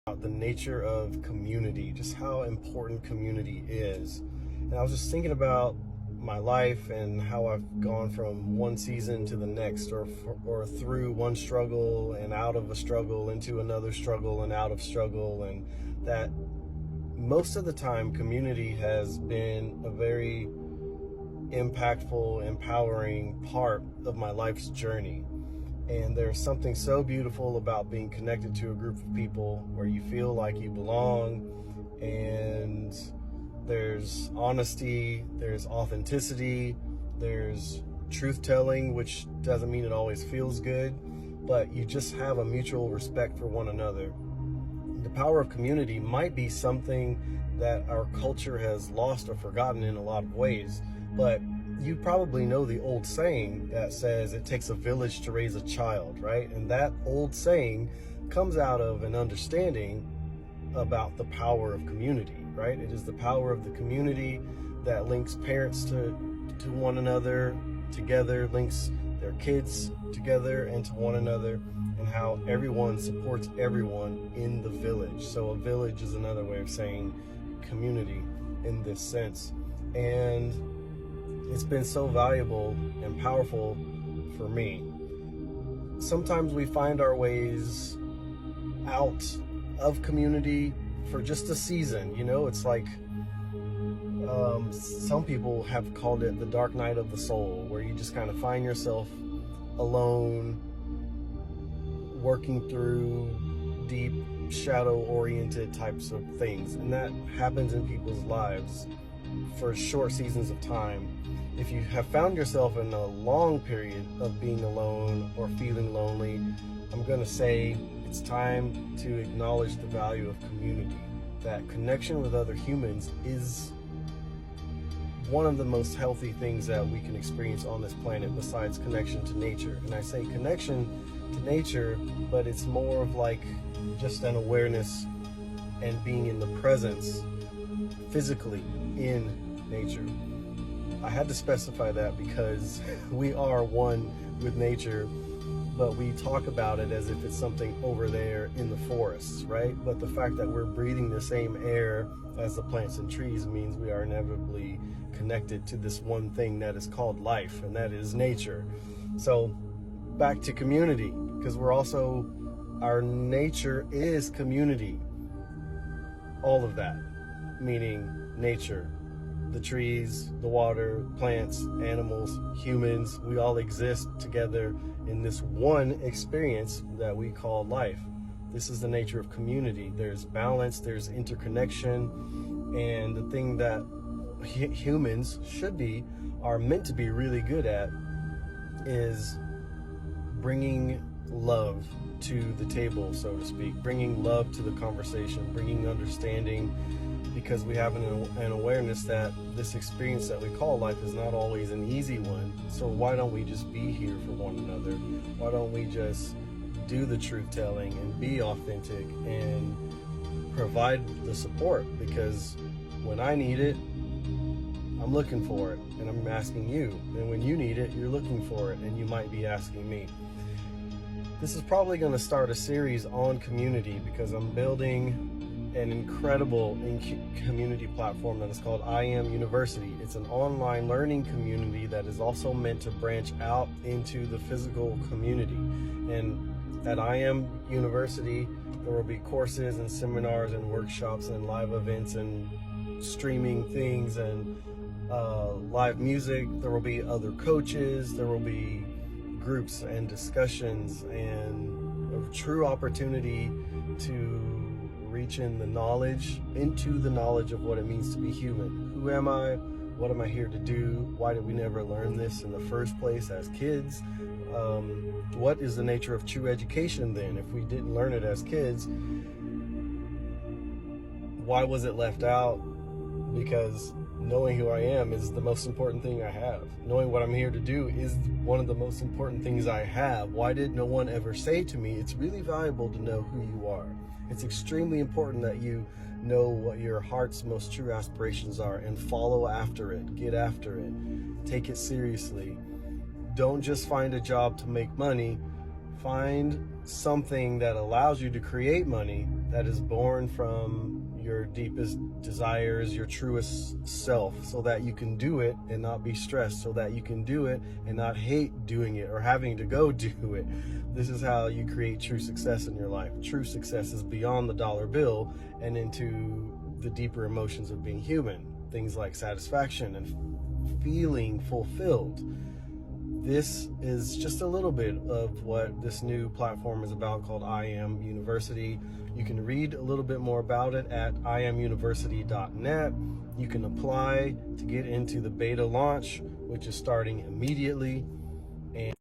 about the nature of community, just how important community is. And I was just thinking about my life and how I've gone from one season to the next, or through one struggle and out of a struggle into another struggle and out of struggle, and that most of the time community has been a very impactful, empowering part of my life's journey. And there's something so beautiful about being connected to a group of people where you feel like you belong, and there's honesty, there's authenticity, there's truth telling, which doesn't mean it always feels good, but you just have a mutual respect for one another. The power of community might be something that our culture has lost or forgotten in a lot of ways, but you probably know the old saying that says it takes a village to raise a child, right? And that old saying comes out of an understanding about the power of community, right? It is the power of the community that links parents to one another together, links their kids together and to one another, and how everyone supports everyone in the village. So a village is another way of saying community in this sense. And it's been so valuable and powerful for me. Sometimes we find our ways out of community for just a season. You know, it's like some people have called it the dark night of the soul, where you just kind of find yourself alone, working through deep shadow-oriented types of things. And that happens in people's lives for short seasons of time. If you have found yourself in a long period of being alone or feeling lonely, I'm going to say it's time to acknowledge the value of community. That connection with other humans is one of the most healthy things that we can experience on this planet, besides connection to nature. And I say connection to nature, but it's more of like just an awareness and being in the presence physically in nature. I had to specify that because we are one with nature, but we talk about it as if it's something over there in the forests, right? But the fact that we're breathing the same air as the plants and trees means we are inevitably connected to this one thing that is called life, and that is nature. So back to community, because our nature is community. All of that, meaning nature, the trees, the water, plants, animals, humans, we all exist together in this one experience that we call life. This is the nature of community. There's balance, there's interconnection, and the thing that humans are meant to be really good at is bringing love to the table, so to speak, bringing love to the conversation, bringing understanding, because we have an awareness that this experience that we call life is not always an easy one. So why don't we just be here for one another? Why don't we just do the truth telling and be authentic and provide the support? Because when I need it, I'm looking for it, and I'm asking you. And when you need it, you're looking for it, and you might be asking me. This is probably going to start a series on community, because I'm building an incredible community platform that is called IAMU University. It's an online learning community that is also meant to branch out into the physical community. And at IAMU University, there will be courses and seminars and workshops and live events and streaming things and live music. There will be other coaches. There will be groups and discussions, and a true opportunity to reach into the knowledge of what it means to be human. Who am I? What am I here to do? Why did we never learn this in the first place as kids? What is the nature of true education then? If we didn't learn it as kids, why was it left out? Because knowing who I am is the most important thing I have. Knowing what I'm here to do is one of the most important things I have. Why did no one ever say to me, it's really valuable to know who you are? It's extremely important that you know what your heart's most true aspirations are and follow after it, get after it, take it seriously. Don't just find a job to make money. Find something that allows you to create money that is born from your deepest desires, your truest self, so that you can do it and not be stressed, so that you can do it and not hate doing it or having to go do it. This is how you create true success in your life. True success is beyond the dollar bill and into the deeper emotions of being human. Things like satisfaction and feeling fulfilled. This is just a little bit of what this new platform is about, called IAMU University. You can read a little bit more about it at iamuniversity.net. You can apply to get into the beta launch, which is starting immediately. And